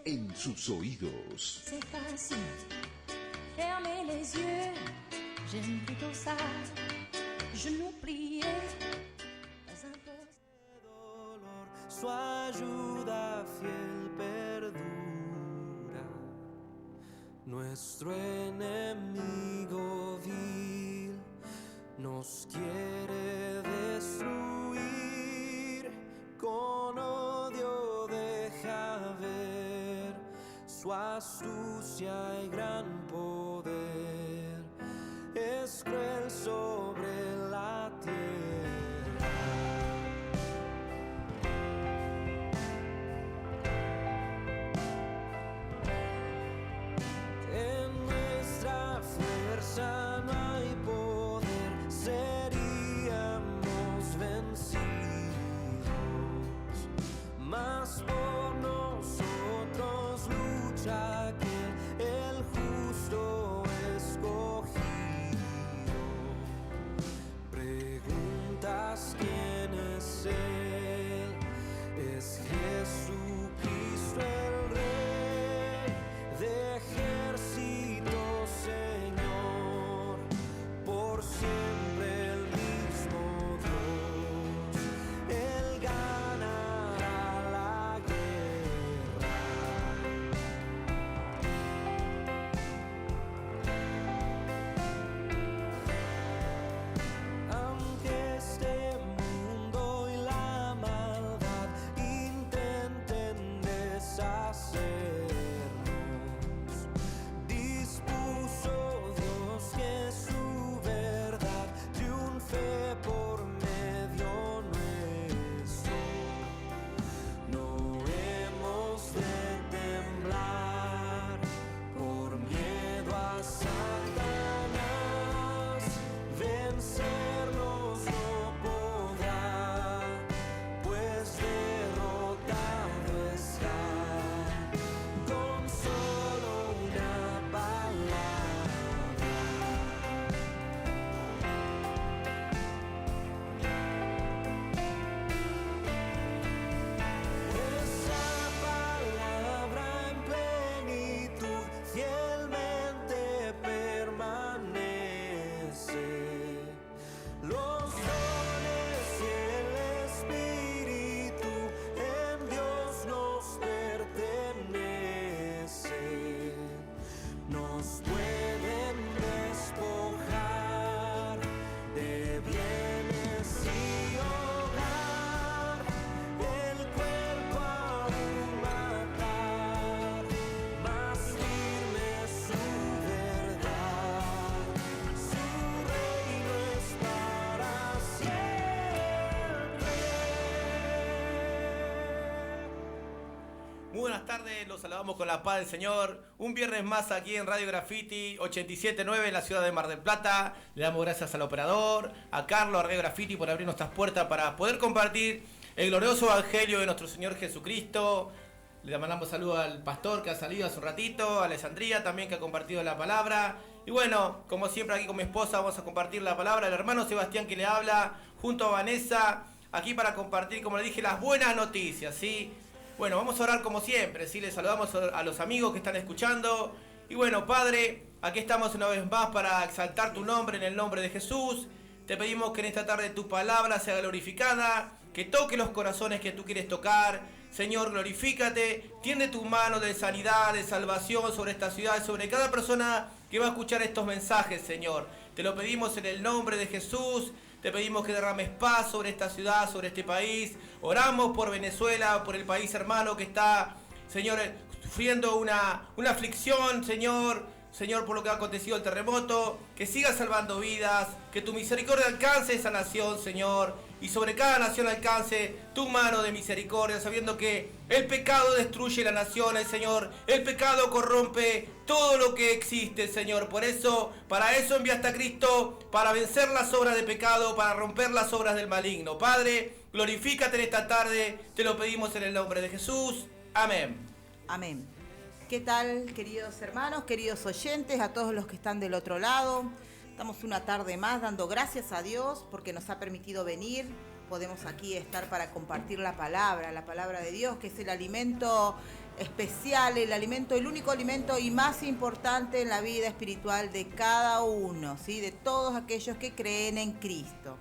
en sus oídos. C'est facile, fermez les yeux, j'aime plutôt ça, genoux pliés, pas impossible. Su ayuda fiel perdura. Nuestro enemigo vil nos quiere destruir, con odio deja ver su astucia y gran poder, es cruel sobre la tierra. Ya no hay poder, seríamos vencidos, mas por nosotros lucha aquel, el justo escogido. Preguntas quién es él, es Jesucristo el Rey de ejércitos, Señor. Siempre el mismo Dios, Él ganará la guerra. Aunque este mundo y la maldad intenten deshacernos, dispuso Dios que fe por medio nuestro, no hemos de temblar por miedo a Satanás, vencernos no podrá, pues derrotado está con solo una palabra. Buenas tardes, los saludamos con la paz del Señor. Un viernes más aquí en Radio Graffiti 87.9 en la ciudad de Mar del Plata. Le damos gracias al operador, a Carlos, a Radio Graffiti por abrir nuestras puertas para poder compartir el glorioso evangelio de nuestro Señor Jesucristo. Le mandamos saludos al pastor que ha salido hace un ratito, a Alessandría también que ha compartido la palabra. Y bueno, como siempre aquí con mi esposa vamos a compartir la palabra. El hermano Sebastián que le habla junto a Vanessa aquí para compartir, como le dije, las buenas noticias, ¿sí? Bueno, vamos a orar como siempre, ¿sí? Les saludamos a los amigos que están escuchando. Y bueno, Padre, aquí estamos una vez más para exaltar tu nombre en el nombre de Jesús. Te pedimos que en esta tarde tu palabra sea glorificada, que toque los corazones que tú quieres tocar. Señor, glorifícate, tiende tu mano de sanidad, de salvación sobre esta ciudad, sobre cada persona que va a escuchar estos mensajes, Señor. Te lo pedimos en el nombre de Jesús. Te pedimos que derrames paz sobre esta ciudad, sobre este país. Oramos por Venezuela, por el país hermano que está, Señor, sufriendo una aflicción, Señor. Señor, por lo que ha acontecido el terremoto, que sigas salvando vidas, que tu misericordia alcance esa nación, Señor, y sobre cada nación alcance tu mano de misericordia, sabiendo que el pecado destruye las naciones, Señor, el pecado corrompe todo lo que existe, Señor. Por eso, para eso enviaste a Cristo, para vencer las obras de pecado, para romper las obras del maligno. Padre, glorifícate en esta tarde, te lo pedimos en el nombre de Jesús. Amén. Amén. ¿Qué tal, queridos hermanos, queridos oyentes, a todos los que están del otro lado? Estamos una tarde más dando gracias a Dios porque nos ha permitido venir. Podemos aquí estar para compartir la palabra de Dios, que es el alimento especial, el alimento, el único alimento y más importante en la vida espiritual de cada uno, ¿sí? De todos aquellos que creen en Cristo.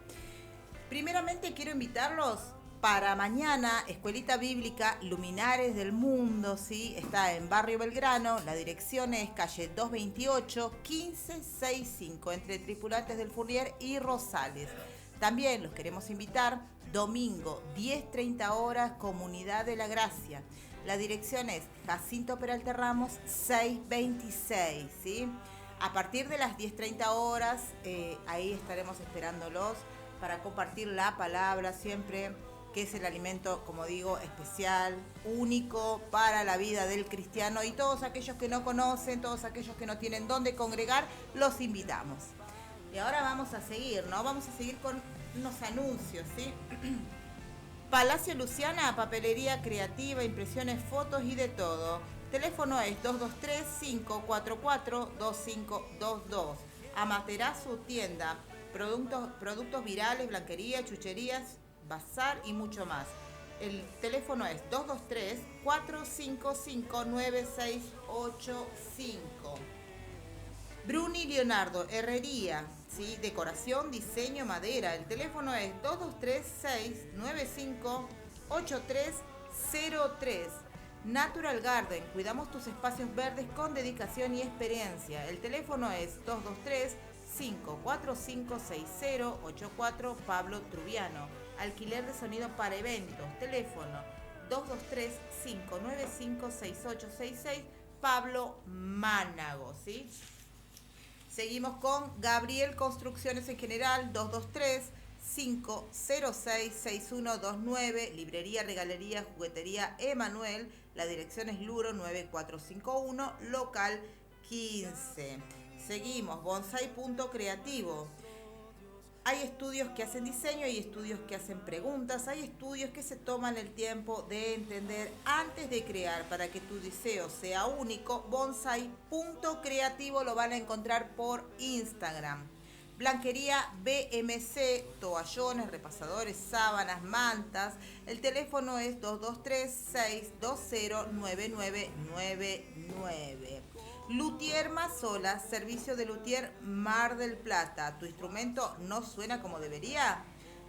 Primeramente quiero invitarlos para mañana, Escuelita Bíblica Luminares del Mundo, ¿sí? Está en Barrio Belgrano, la dirección es calle 228, 1565, entre Tripulantes del Fourrier y Rosales. También los queremos invitar, domingo, 10:30 horas, Comunidad de la Gracia. La dirección es Jacinto Peralta Ramos, 626, ¿sí? A partir de las 10:30 horas, ahí estaremos esperándolos para compartir la palabra siempre, que es el alimento, como digo, especial, único para la vida del cristiano, y todos aquellos que no conocen, todos aquellos que no tienen dónde congregar, los invitamos. Y ahora vamos a seguir, ¿no? Vamos a seguir con unos anuncios, ¿sí? Palacio Luciana, papelería creativa, impresiones, fotos y de todo. Teléfono es 223-544-2522. Amaterasu tienda, productos virales, blanquería, chucherías, bazar y mucho más. El teléfono es 223-455-9685. Bruni Leonardo, herrería, ¿sí? Decoración, diseño, madera. El teléfono es 223-695-8303. Natural Garden, cuidamos tus espacios verdes con dedicación y experiencia. El teléfono es 223-545-6084, Pablo Trubiano. Alquiler de sonido para eventos. Teléfono 223-595-6866, Pablo Mánago, ¿sí? Seguimos con Gabriel Construcciones en General, 223-506-6129, librería, regalería, juguetería Emanuel, la dirección es Luro 9451, local 15. Seguimos, Bonsai.creativo. Hay estudios que hacen diseño, hay estudios que hacen preguntas, hay estudios que se toman el tiempo de entender antes de crear para que tu deseo sea único. Bonsai.creativo lo van a encontrar por Instagram. Blanquería BMC, toallones, repasadores, sábanas, mantas. El teléfono es 223-620-9999. Luthier Mazola, servicio de luthier Mar del Plata. ¿Tu instrumento no suena como debería?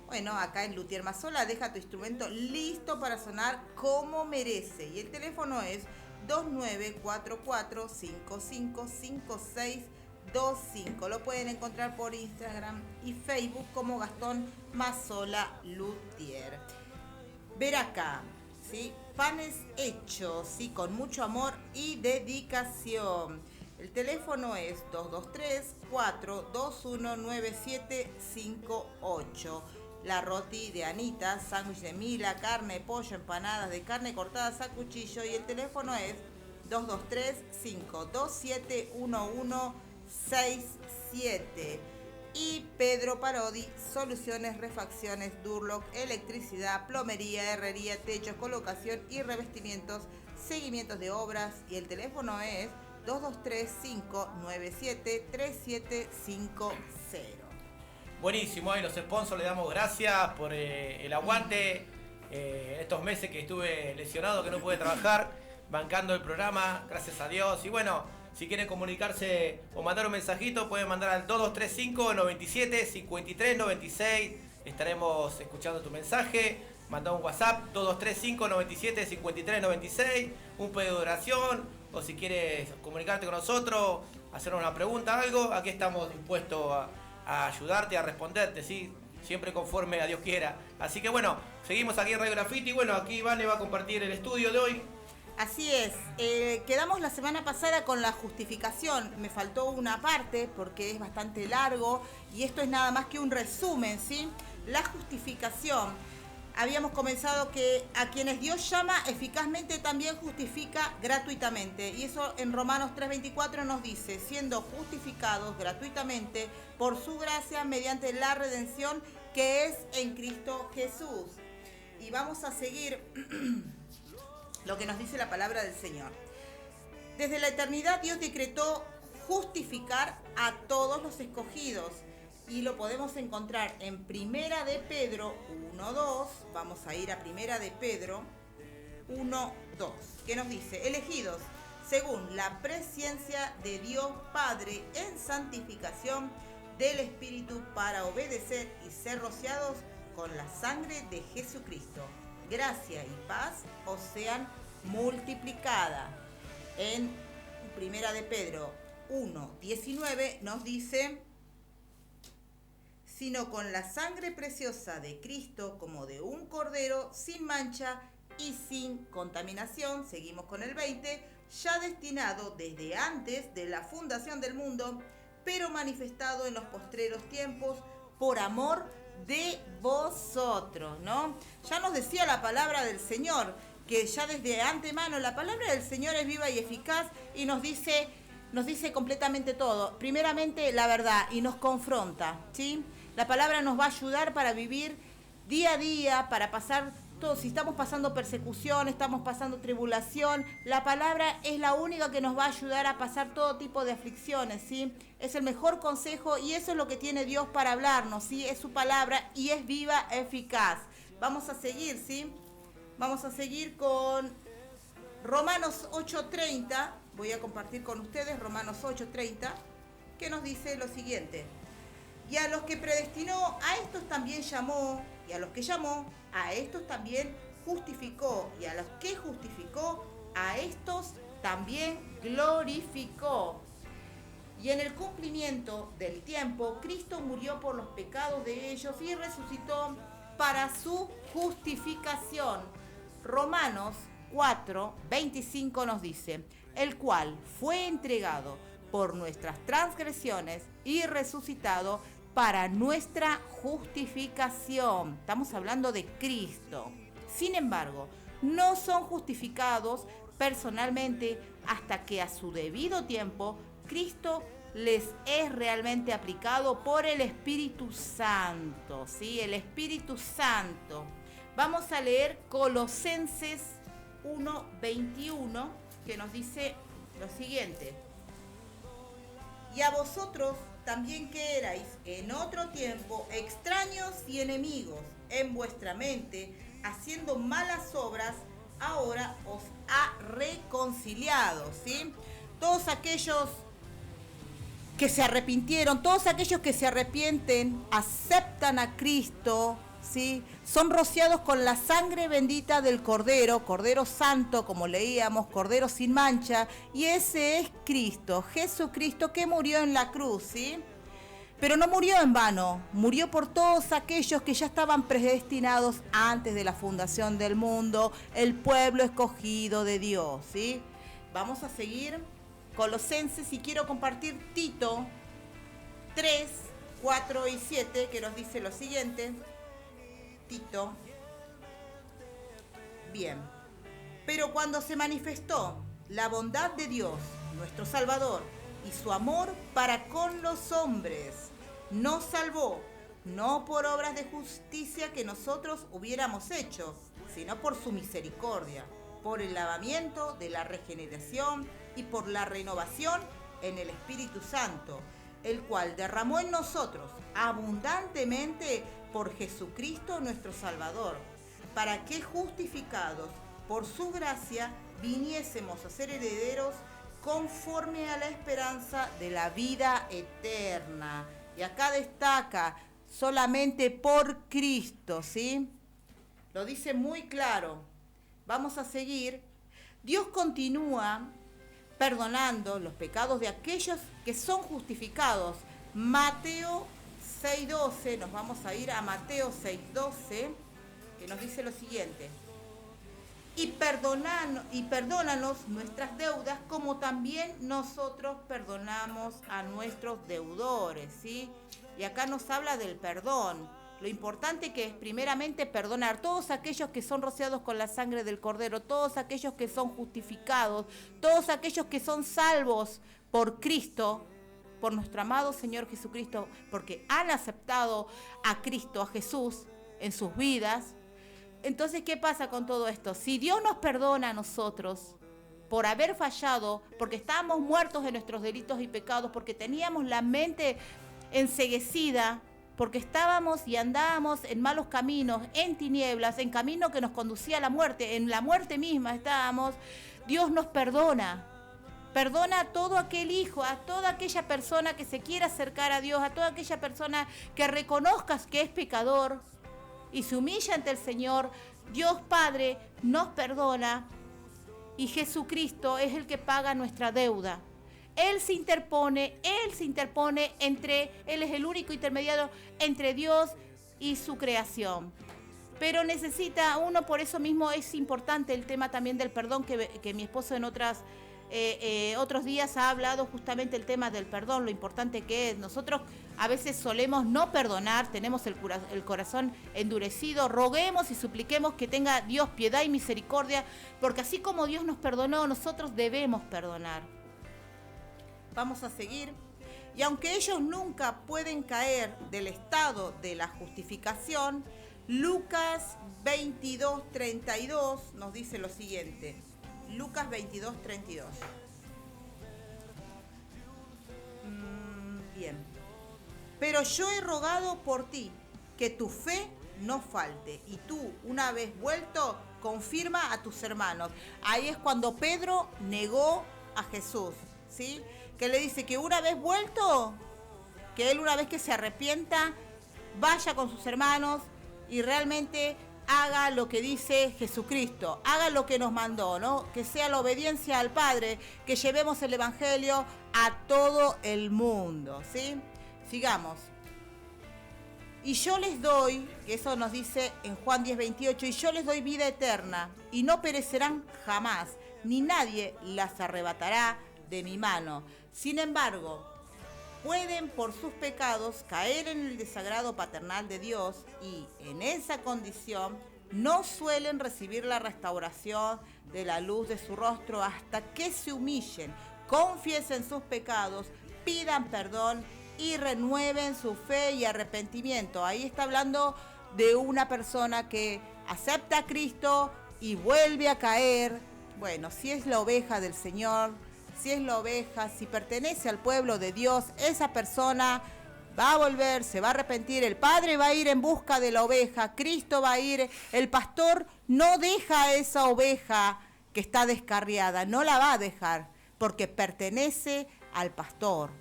Bueno, acá en Luthier Mazola deja tu instrumento listo para sonar como merece. Y el teléfono es 2944-555625. Lo pueden encontrar por Instagram y Facebook como Gastón Mazola Luthier. Ver acá, ¿sí? Panes hechos, ¿sí? Con mucho amor y dedicación. El teléfono es 223-421-9758. La roti de Anita, sándwich de mila, carne, pollo, empanadas de carne cortadas a cuchillo. Y el teléfono es 223-527-1167. Y Pedro Parodi, soluciones, refacciones, Durlock, electricidad, plomería, herrería, techos, colocación y revestimientos, seguimientos de obras. Y el teléfono es 223-597-3750. Buenísimo, y los sponsors le damos gracias por el aguante. Estos meses que estuve lesionado, que no pude trabajar, bancando el programa, gracias a Dios. Y bueno, si quieren comunicarse o mandar un mensajito, pueden mandar al 2235-97-5396. Estaremos escuchando tu mensaje. Manda un WhatsApp, 2235-97-5396. Un pedido de oración, o si quieres comunicarte con nosotros, hacernos una pregunta, algo. Aquí estamos dispuestos a ayudarte, a responderte, ¿sí? Siempre conforme a Dios quiera. Así que bueno, seguimos aquí en Radio Graffiti. Bueno, aquí Iván le va a compartir el estudio de hoy. Así es, quedamos la semana pasada con la justificación, me faltó una parte porque es bastante largo y esto es nada más que un resumen, ¿sí? La justificación, habíamos comenzado que a quienes Dios llama eficazmente también justifica gratuitamente, y eso en Romanos 3:24 nos dice, siendo justificados gratuitamente por su gracia mediante la redención que es en Cristo Jesús. Y vamos a seguir lo que nos dice la palabra del Señor. Desde la eternidad Dios decretó justificar a todos los escogidos y lo podemos encontrar en Primera de Pedro 1:2. Vamos a ir a Primera de Pedro 1:2, que nos dice: elegidos según la presciencia de Dios Padre en santificación del Espíritu para obedecer y ser rociados con la sangre de Jesucristo. Gracia y paz os sean multiplicadas. En Primera de Pedro 1:19 nos dice: sino con la sangre preciosa de Cristo como de un cordero sin mancha y sin contaminación, seguimos con el 20, ya destinado desde antes de la fundación del mundo, pero manifestado en los postreros tiempos por amor de vosotros, ¿no? Ya nos decía la palabra del Señor, que ya desde antemano la palabra del Señor es viva y eficaz y nos dice completamente todo. Primeramente la verdad y nos confronta, ¿sí? La palabra nos va a ayudar para vivir día a día, para pasar todo. Si estamos pasando persecución, estamos pasando tribulación, la palabra es la única que nos va a ayudar a pasar todo tipo de aflicciones, ¿sí? Es el mejor consejo y eso es lo que tiene Dios para hablarnos, ¿sí? Es su palabra y es viva, eficaz. Vamos a seguir, ¿sí? Vamos a seguir con Romanos 8:30. Voy a compartir con ustedes Romanos 8:30, que nos dice lo siguiente: y a los que predestinó, a estos también llamó, y a los que llamó, a estos también justificó, y a los que justificó, a estos también glorificó. Y en el cumplimiento del tiempo, Cristo murió por los pecados de ellos y resucitó para su justificación. Romanos 4:25 nos dice: el cual fue entregado por nuestras transgresiones y resucitado para nuestra justificación. Estamos hablando de Cristo. Sin embargo, no son justificados personalmente hasta que a su debido tiempo Cristo les es realmente aplicado por el Espíritu Santo, ¿sí? El Espíritu Santo. Vamos a leer Colosenses 1:21, que nos dice lo siguiente: y a vosotros también, que erais en otro tiempo extraños y enemigos en vuestra mente, haciendo malas obras, ahora os ha reconciliado, ¿sí? Todos aquellos que se arrepintieron, todos aquellos que se arrepienten, aceptan a Cristo, ¿sí? Son rociados con la sangre bendita del Cordero, Cordero Santo, como leíamos, Cordero sin mancha, y ese es Cristo, Jesucristo, que murió en la cruz, ¿sí? Pero no murió en vano, murió por todos aquellos que ya estaban predestinados antes de la fundación del mundo, el pueblo escogido de Dios, ¿sí? Vamos a seguir Colosenses y quiero compartir Tito 3, 4 y 7, que nos dice lo siguiente. Tito. Bien. Pero cuando se manifestó la bondad de Dios, nuestro Salvador, y su amor para con los hombres, nos salvó, no por obras de justicia que nosotros hubiéramos hecho, sino por su misericordia, por el lavamiento de la regeneración y por la renovación en el Espíritu Santo, el cual derramó en nosotros abundantemente por Jesucristo nuestro Salvador, para que justificados por su gracia viniésemos a ser herederos conforme a la esperanza de la vida eterna. Y acá destaca solamente por Cristo, ¿sí? Lo dice muy claro. Vamos a seguir. Dios continúa perdonando los pecados de aquellos que son justificados. Mateo 6:12, nos vamos a ir a Mateo 6:12, que nos dice lo siguiente: y perdónanos nuestras deudas como también nosotros perdonamos a nuestros deudores, ¿sí? Y acá nos habla del perdón. Lo importante que es primeramente perdonar todos aquellos que son rociados con la sangre del Cordero, todos aquellos que son justificados, todos aquellos que son salvos por Cristo, por nuestro amado Señor Jesucristo, porque han aceptado a Cristo, a Jesús en sus vidas. Entonces, ¿qué pasa con todo esto? Si Dios nos perdona a nosotros por haber fallado, porque estábamos muertos de nuestros delitos y pecados, porque teníamos la mente enceguecida porque estábamos y andábamos en malos caminos, en tinieblas, en camino que nos conducía a la muerte, en la muerte misma estábamos, Dios nos perdona. Perdona a todo aquel hijo, a toda aquella persona que se quiera acercar a Dios, a toda aquella persona que reconozcas que es pecador y se humilla ante el Señor. Dios Padre nos perdona y Jesucristo es el que paga nuestra deuda. Él se interpone Él es el único intermediario entre Dios y su creación. Pero necesita uno, por eso mismo es importante el tema también del perdón, que mi esposo en otros días ha hablado justamente el tema del perdón, lo importante que es. Nosotros a veces solemos no perdonar, tenemos el corazón endurecido, roguemos y supliquemos que tenga Dios piedad y misericordia, porque así como Dios nos perdonó, nosotros debemos perdonar. Vamos a seguir. Y aunque ellos nunca pueden caer del estado de la justificación, Lucas 22:32 nos dice lo siguiente. Lucas 22:32. Bien. Pero yo he rogado por ti, que tu fe no falte. Y tú, una vez vuelto, confirma a tus hermanos. Ahí es cuando Pedro negó a Jesús, ¿sí? Que le dice que una vez vuelto, que él una vez que se arrepienta, vaya con sus hermanos y realmente haga lo que dice Jesucristo, haga lo que nos mandó, ¿no? Que sea la obediencia al Padre, que llevemos el Evangelio a todo el mundo, ¿sí? Sigamos. Y yo les doy, que eso nos dice en Juan 10:28, y yo les doy vida eterna, y no perecerán jamás, ni nadie las arrebatará de mi mano. Sin embargo, pueden por sus pecados caer en el desagrado paternal de Dios y en esa condición no suelen recibir la restauración de la luz de su rostro hasta que se humillen, confiesen sus pecados, pidan perdón y renueven su fe y arrepentimiento. Ahí está hablando de una persona que acepta a Cristo y vuelve a caer. Bueno, si es la oveja del Señor, si es la oveja, si pertenece al pueblo de Dios, esa persona va a volver, se va a arrepentir, el Padre va a ir en busca de la oveja, Cristo va a ir, el pastor no deja a esa oveja que está descarriada, no la va a dejar, porque pertenece al pastor,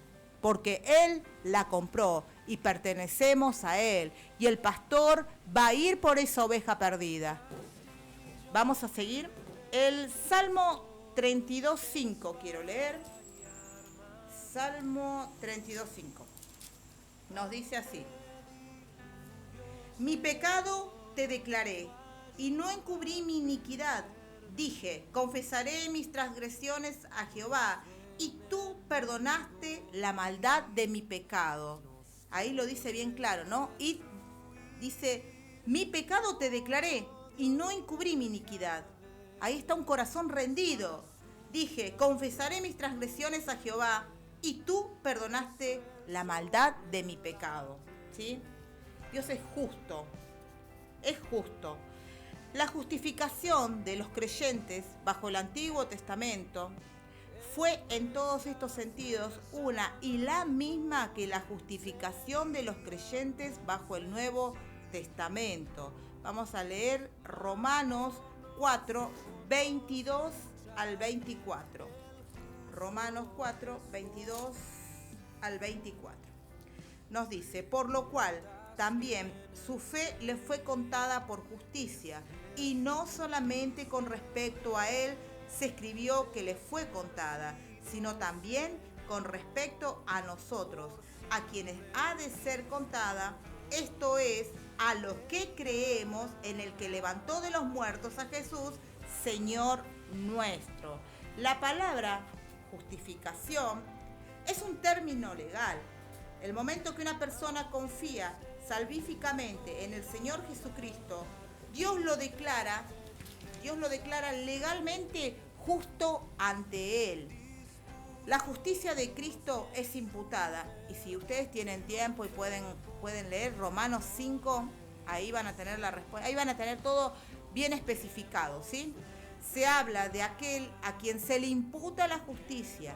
porque Él la compró y pertenecemos a Él, y el pastor va a ir por esa oveja perdida. Vamos a seguir. El Salmo 32:5 quiero leer. Salmo 32:5. Nos dice así: mi pecado te declaré y no encubrí mi iniquidad. Dije, confesaré mis transgresiones a Jehová, y tú perdonaste la maldad de mi pecado. Ahí lo dice bien claro, ¿no? Y dice, mi pecado te declaré y no encubrí mi iniquidad. Ahí está un corazón rendido. Dije, confesaré mis transgresiones a Jehová, y tú perdonaste la maldad de mi pecado. ¿Sí? Dios es justo. Es justo. La justificación de los creyentes bajo el Antiguo Testamento fue en todos estos sentidos una y la misma que la justificación de los creyentes bajo el Nuevo Testamento. Vamos a leer Romanos 4, 22 al 24. Romanos 4, 22 al 24. Nos dice, por lo cual también su fe le fue contada por justicia, y no solamente con respecto a él se escribió que le fue contada, sino también con respecto a nosotros, a quienes ha de ser contada, esto es, a los que creemos en el que levantó de los muertos a Jesús, Señor nuestro. La palabra justificación es un término legal. El momento que una persona confía salvíficamente en el Señor Jesucristo, Dios lo declara legalmente justo ante Él. La justicia de Cristo es imputada, y si ustedes tienen tiempo y pueden leer Romanos 5, ahí van a tener la respuesta, ahí van a tener todo bien especificado, ¿sí? Se habla de aquel a quien se le imputa la justicia,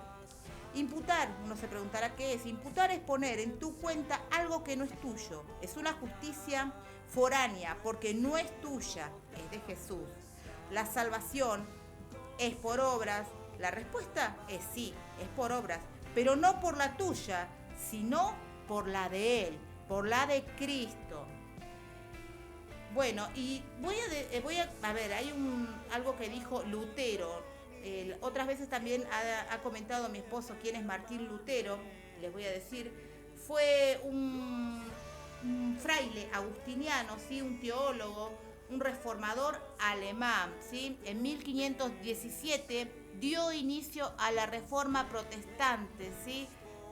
Imputar, uno se preguntará qué es. Imputar es poner en tu cuenta algo que no es tuyo. Es una justicia foránea porque no es tuya, es de Jesús. La salvación es por obras. La respuesta es sí, es por obras, pero no por la tuya, sino por la de Él, por la de Cristo. Bueno, y a ver, hay algo que dijo Lutero. Otras veces también ha comentado mi esposo quién es Martín Lutero. Les voy a decir, fue un fraile agustiniano, ¿sí? Un teólogo, un reformador alemán, ¿sí? En 1517 dio inicio a la Reforma Protestante, ¿sí?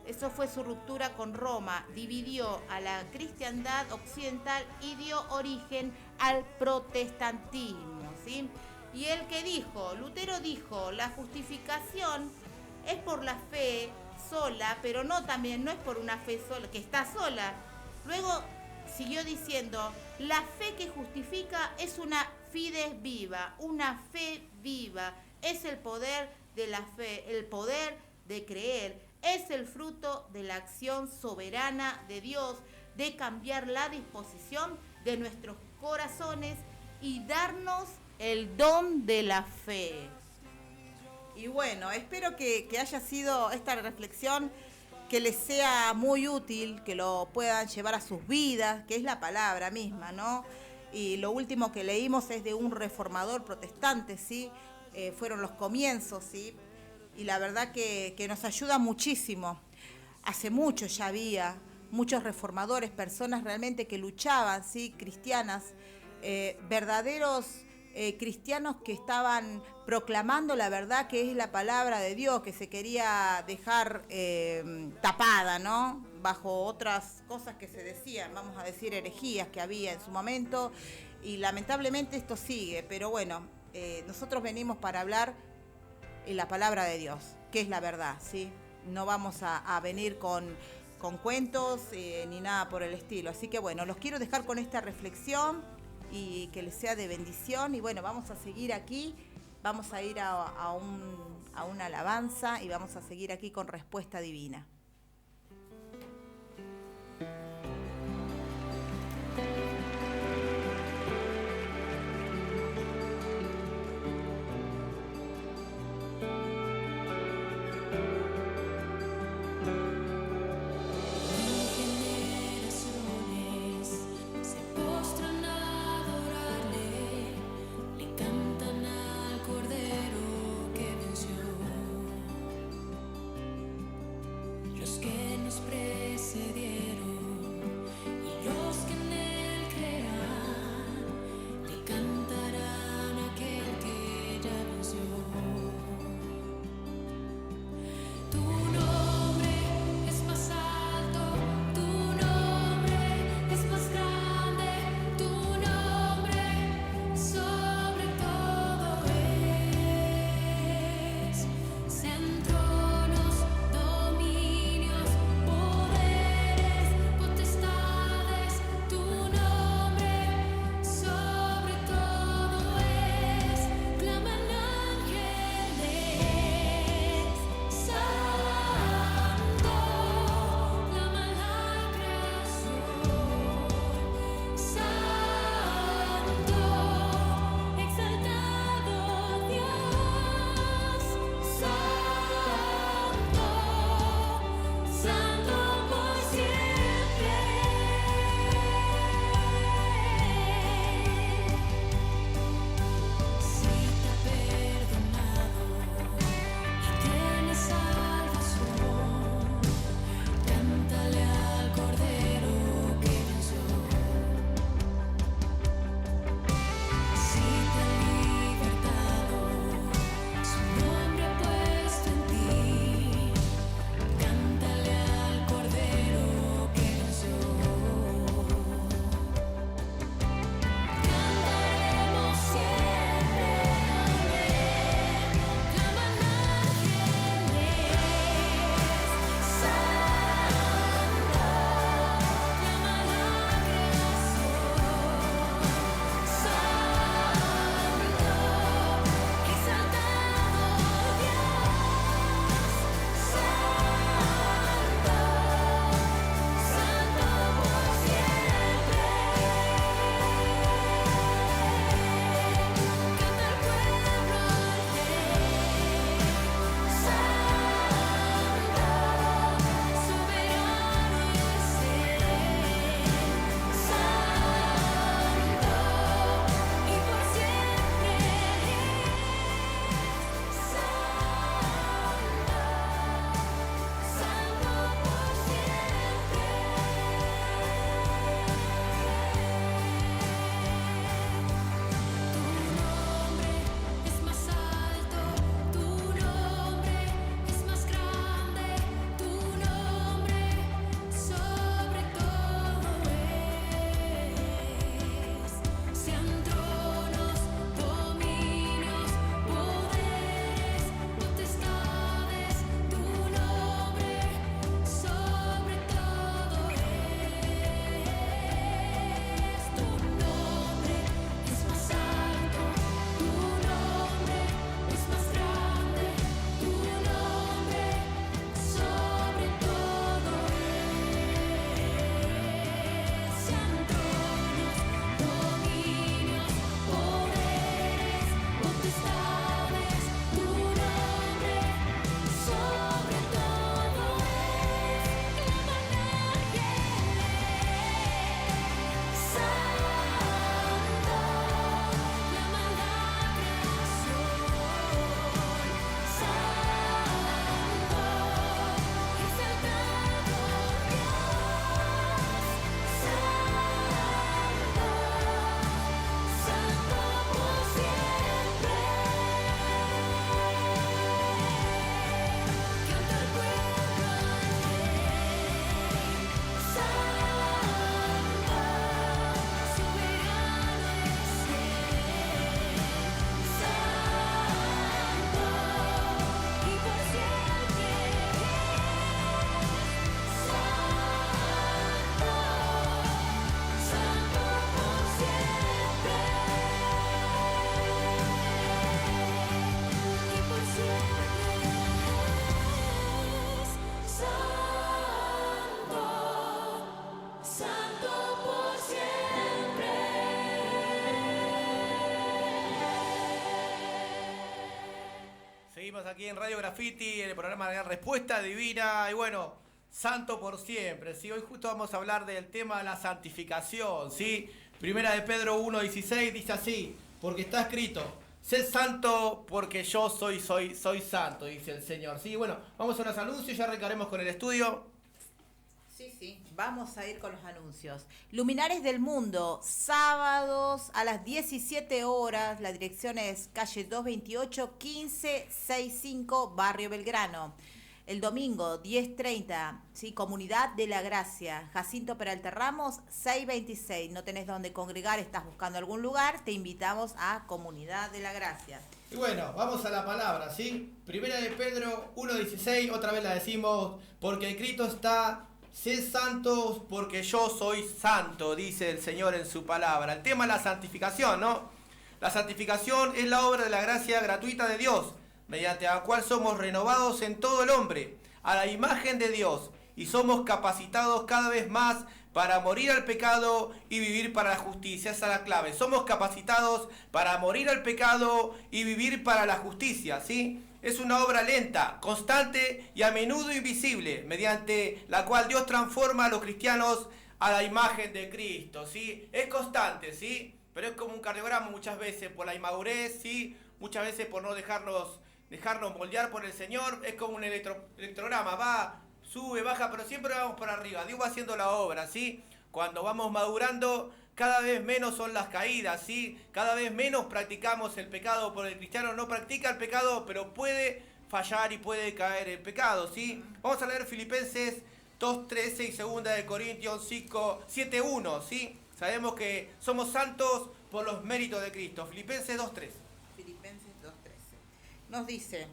Eso fue su ruptura con Roma, dividió a la cristiandad occidental y dio origen al protestantismo, ¿sí? Y él que dijo, Lutero dijo, la justificación es por la fe sola, pero no es por una fe sola, que está sola. Luego siguió diciendo, la fe que justifica es una fides viva, una fe viva, es el poder de la fe, el poder de creer, es el fruto de la acción soberana de Dios, de cambiar la disposición de nuestros corazones y darnos el don de la fe. Y bueno, espero que haya sido esta reflexión, que les sea muy útil, que lo puedan llevar a sus vidas, que es la palabra misma, ¿no? Y lo último que leímos es de un reformador protestante, ¿sí? Fueron los comienzos, ¿sí? Y la verdad que nos ayuda muchísimo. Hace mucho ya había muchos reformadores, personas realmente que luchaban, ¿sí? Cristianas, verdaderos cristianos que estaban proclamando la verdad que es la palabra de Dios, que se quería dejar tapada, ¿no? Bajo otras cosas que se decían, vamos a decir herejías que había en su momento, y lamentablemente esto sigue, pero bueno, nosotros venimos para hablar la palabra de Dios, que es la verdad, ¿sí? No vamos a venir con cuentos ni nada por el estilo, así que bueno, los quiero dejar con esta reflexión y que les sea de bendición. Y bueno, vamos a seguir aquí, vamos a ir a una alabanza y vamos a seguir aquí con Respuesta Divina. aquí en Radio Graffiti, en el programa de Respuesta Divina, y bueno, santo por siempre, ¿sí? Hoy justo vamos a hablar del tema de la santificación, ¿sí? Primera de Pedro 1:16 dice así, porque está escrito, sé santo porque yo soy santo, dice el Señor, ¿sí? Bueno, vamos a unos anuncios y ya arrancaremos con el estudio. Sí, vamos a ir con los anuncios. Luminares del Mundo, sábados a las 17 horas, la dirección es calle 228, 1565, Barrio Belgrano. El domingo, 10:30, ¿sí? Comunidad de la Gracia, Jacinto Peralta Ramos, 626. No tenés dónde congregar, estás buscando algún lugar, te invitamos a Comunidad de la Gracia. Y bueno, vamos a la palabra, ¿sí? Primera de Pedro 1:16, otra vez la decimos, porque escrito está... Sed santos porque yo soy santo, dice el Señor en su palabra. El tema es la santificación, ¿no? La santificación es la obra de la gracia gratuita de Dios, mediante la cual somos renovados en todo el hombre, a la imagen de Dios, y somos capacitados cada vez más para morir al pecado y vivir para la justicia. Esa es la clave. Somos capacitados para morir al pecado y vivir para la justicia, ¿sí? Es una obra lenta, constante y a menudo invisible, mediante la cual Dios transforma a los cristianos a la imagen de Cristo, ¿sí? Es constante, ¿sí? Pero es como un cardiograma muchas veces por la inmadurez, ¿sí? Muchas veces por no dejarnos moldear por el Señor. Es como un electrograma, va, sube, baja, pero siempre vamos por arriba. Dios va haciendo la obra, ¿sí? Cuando vamos madurando, cada vez menos son las caídas, ¿sí? Cada vez menos practicamos el pecado, porque el cristiano no practica el pecado, pero puede fallar y puede caer en pecado, ¿sí? Vamos a leer Filipenses 2:13 y 2 de Corintios 7:1, ¿sí? Sabemos que somos santos por los méritos de Cristo. Filipenses 2:13. Filipenses 2:13. Nos dice,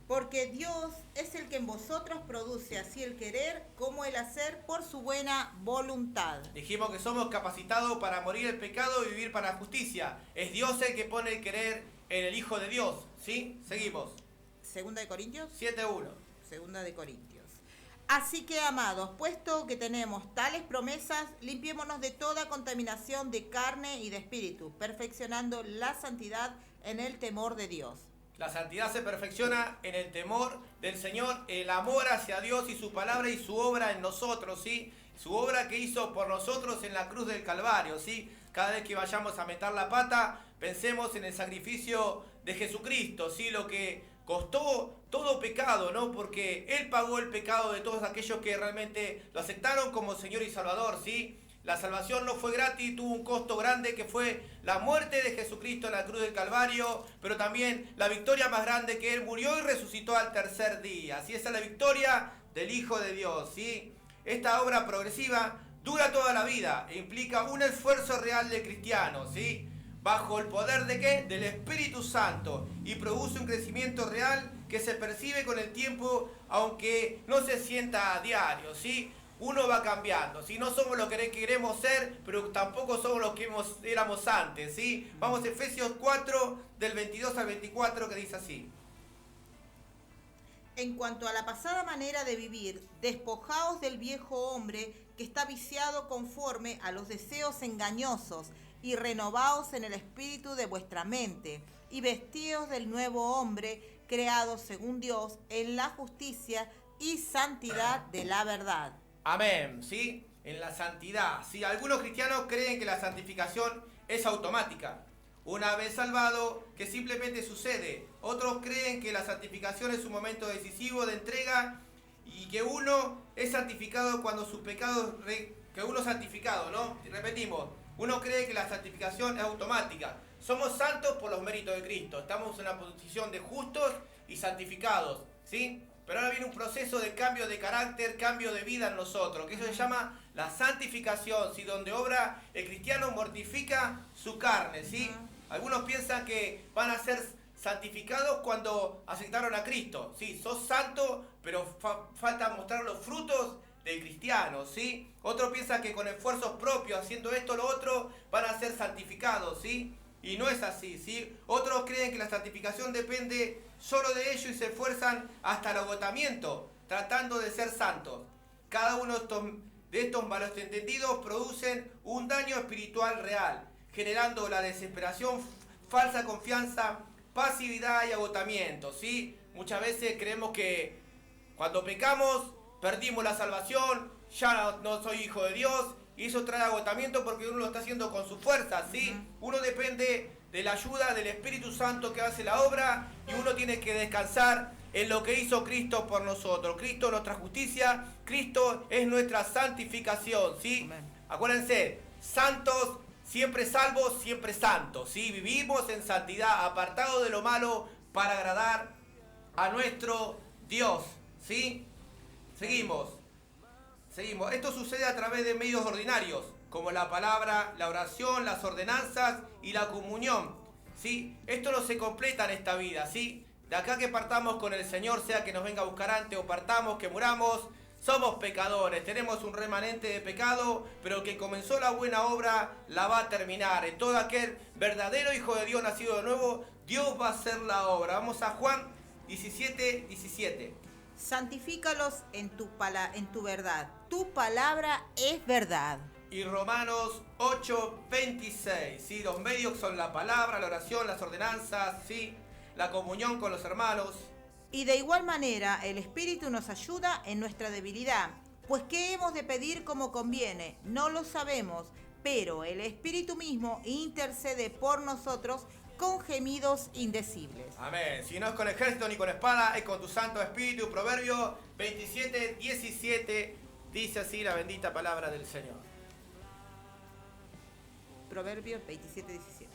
porque Dios es el que en vosotros produce así el querer como el hacer por su buena voluntad. Dijimos que somos capacitados para morir el pecado y vivir para la justicia. Es Dios el que pone el querer en el Hijo de Dios, ¿sí? Seguimos. Segunda de Corintios. 7:1. Segunda de Corintios. Así que, amados, puesto que tenemos tales promesas, limpiémonos de toda contaminación de carne y de espíritu, perfeccionando la santidad en el temor de Dios. La santidad se perfecciona en el temor del Señor, el amor hacia Dios y su palabra y su obra en nosotros, ¿sí? Su obra que hizo por nosotros en la cruz del Calvario, ¿sí? Cada vez que vayamos a meter la pata, pensemos en el sacrificio de Jesucristo, ¿sí? Lo que costó todo pecado, ¿no? Porque Él pagó el pecado de todos aquellos que realmente lo aceptaron como Señor y Salvador, ¿sí? La salvación no fue gratis, tuvo un costo grande que fue la muerte de Jesucristo en la cruz del Calvario, pero también la victoria más grande que Él murió y resucitó al tercer día. Así esa es la victoria del Hijo de Dios, ¿sí? Esta obra progresiva dura toda la vida e implica un esfuerzo real del cristiano, ¿sí? Bajo el poder ¿de qué? Del Espíritu Santo, y produce un crecimiento real que se percibe con el tiempo, aunque no se sienta a diario, ¿sí? Uno va cambiando, ¿sí? No somos lo que queremos ser, pero tampoco somos lo que éramos antes, ¿sí? Vamos a Efesios 4, del 22 al 24, que dice así. En cuanto a la pasada manera de vivir, despojaos del viejo hombre que está viciado conforme a los deseos engañosos y renovaos en el espíritu de vuestra mente y vestíos del nuevo hombre creado según Dios en la justicia y santidad de la verdad. Amén, ¿sí? En la santidad, ¿sí? Algunos cristianos creen que la santificación es automática, una vez salvado, que simplemente sucede. Otros creen que la santificación es un momento decisivo de entrega y que uno es santificado cuando sus pecados, que uno es santificado, ¿no? Repetimos, uno cree que la santificación es automática. Somos santos por los méritos de Cristo, estamos en una posición de justos y santificados, ¿sí? Pero ahora viene un proceso de cambio de carácter, cambio de vida en nosotros, que eso se llama la santificación, ¿sí? Donde obra el cristiano mortifica su carne, ¿sí? Algunos piensan que van a ser santificados cuando aceptaron a Cristo, ¿sí? Sos santo, pero falta mostrar los frutos del cristiano, ¿sí? Otros piensan que con esfuerzos propios, haciendo esto o lo otro, van a ser santificados, ¿sí? Y no es así, ¿sí? Otros creen que la santificación depende solo de ellos y se esfuerzan hasta el agotamiento, tratando de ser santos. Cada uno de estos malos entendidos producen un daño espiritual real, generando la desesperación, falsa confianza, pasividad y agotamiento, ¿sí? Muchas veces creemos que cuando pecamos perdimos la salvación, ya no soy hijo de Dios, y eso trae agotamiento porque uno lo está haciendo con su fuerza, ¿sí? Uno depende de la ayuda del Espíritu Santo que hace la obra y uno tiene que descansar en lo que hizo Cristo por nosotros. Cristo es nuestra justicia, Cristo es nuestra santificación, ¿sí? Amén. Acuérdense, santos, siempre salvos, siempre santos, ¿sí? Vivimos en santidad, apartados de lo malo para agradar a nuestro Dios, ¿sí? Seguimos. Esto sucede a través de medios ordinarios, como la palabra, la oración, las ordenanzas y la comunión, ¿sí? Esto no se completa en esta vida, ¿sí? De acá que partamos con el Señor, sea que nos venga a buscar antes o partamos, que muramos, somos pecadores, tenemos un remanente de pecado, pero que comenzó la buena obra la va a terminar. En todo aquel verdadero Hijo de Dios nacido de nuevo, Dios va a hacer la obra. Vamos a Juan 17:17. Santifícalos en tu verdad. Tu palabra es verdad. Y Romanos 8:26, ¿sí? Los medios son la palabra, la oración, las ordenanzas, ¿sí? La comunión con los hermanos. Y de igual manera, el Espíritu nos ayuda en nuestra debilidad. Pues ¿qué hemos de pedir como conviene? No lo sabemos, pero el Espíritu mismo intercede por nosotros con gemidos indecibles. Amén. Si no es con ejército ni con espada, es con tu Santo Espíritu. Proverbio 27:17 dice así la bendita palabra del Señor. Proverbios 27:17.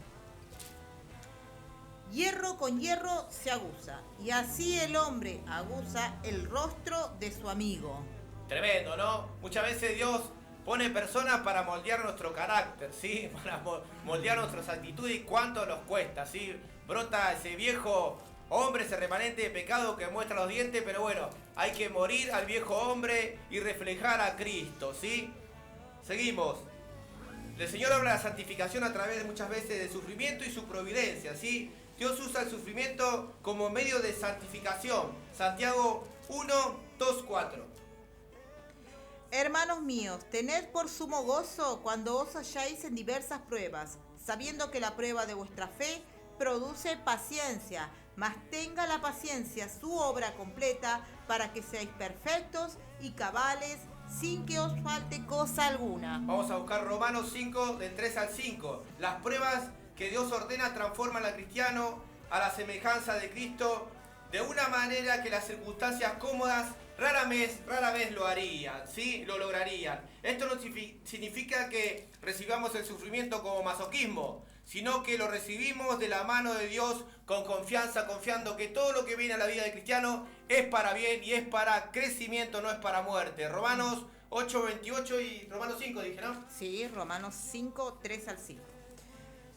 Hierro con hierro se aguza, y así el hombre aguza el rostro de su amigo. Tremendo, ¿no? Muchas veces Dios pone personas para moldear nuestro carácter, ¿sí? Para moldear nuestras actitudes y cuánto nos cuesta, ¿sí? Brota ese viejo hombre, ese remanente de pecado que muestra los dientes, pero bueno, hay que morir al viejo hombre y reflejar a Cristo, ¿sí? Seguimos. El Señor habla de la santificación a través de muchas veces de sufrimiento y su providencia, ¿sí? Dios usa el sufrimiento como medio de santificación. Santiago 1:2-4. Hermanos míos, tened por sumo gozo cuando os halláis en diversas pruebas, sabiendo que la prueba de vuestra fe produce paciencia, mas tenga la paciencia su obra completa para que seáis perfectos y cabales sin que os falte cosa alguna. Vamos a buscar Romanos 5, del 3 al 5. Las pruebas que Dios ordena transforman al cristiano a la semejanza de Cristo de una manera que las circunstancias cómodas rara vez lo harían, ¿sí? Lo lograrían. Esto no significa que recibamos el sufrimiento como masoquismo, sino que lo recibimos de la mano de Dios con confianza, confiando que todo lo que viene a la vida del cristiano es para bien y es para crecimiento, no es para muerte. Romanos 8:28 y Romanos 5, dije, ¿no? Sí, Romanos 5, 3 al 5.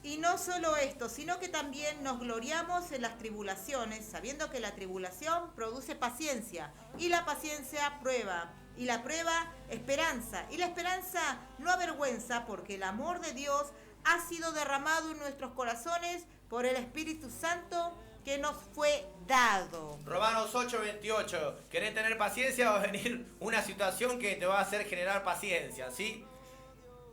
Y no solo esto, sino que también nos gloriamos en las tribulaciones, sabiendo que la tribulación produce paciencia, y la paciencia prueba, y la prueba esperanza, y la esperanza no avergüenza, porque el amor de Dios ha sido derramado en nuestros corazones por el Espíritu Santo que nos fue dado. Romanos 8:28. ¿Querés tener paciencia? Va a venir una situación que te va a hacer generar paciencia, ¿sí?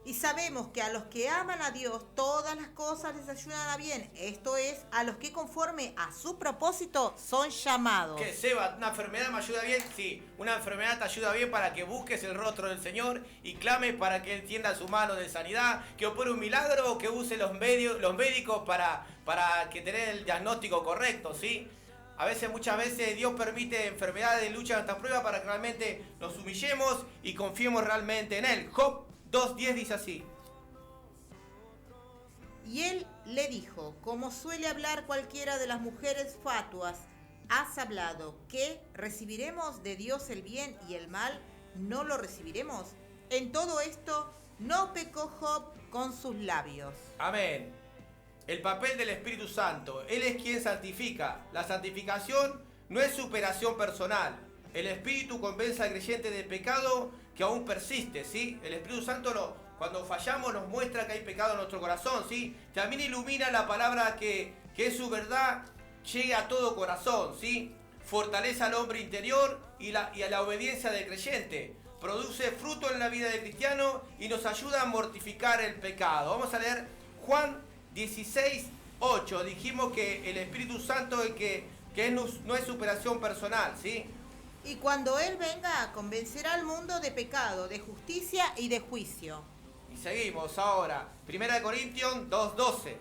Y sabemos que a los que aman a Dios, todas las cosas les ayudan a bien. Esto es, a los que conforme a su propósito son llamados. ¿Qué, Seba? ¿Una enfermedad me ayuda bien? Sí, una enfermedad te ayuda bien para que busques el rostro del Señor y clames para que Él tienda su mano de sanidad, que opere un milagro o que use los médicos para que tener el diagnóstico correcto, ¿sí? Muchas veces Dios permite enfermedades, luchas, esta prueba para que realmente nos humillemos y confiemos realmente en Él. Job 2:10 dice así. Y él le dijo, como suele hablar cualquiera de las mujeres fatuas, has hablado que recibiremos de Dios el bien y el mal, ¿no lo recibiremos? En todo esto no pecó Job con sus labios. Amén. El papel del Espíritu Santo. Él es quien santifica. La santificación no es superación personal. El Espíritu convence al creyente del pecado que aún persiste, ¿sí? El Espíritu Santo cuando fallamos nos muestra que hay pecado en nuestro corazón, ¿sí? También ilumina la palabra que es su verdad, llegue a todo corazón, ¿sí? Fortalece al hombre interior y a la obediencia del creyente. Produce fruto en la vida del cristiano y nos ayuda a mortificar el pecado. Vamos a leer Juan 16:8. Dijimos que el Espíritu Santo es el que que no es superación personal, ¿sí? Y cuando Él venga, convencerá al mundo de pecado, de justicia y de juicio. Y seguimos ahora, 1 Corintios 2:12.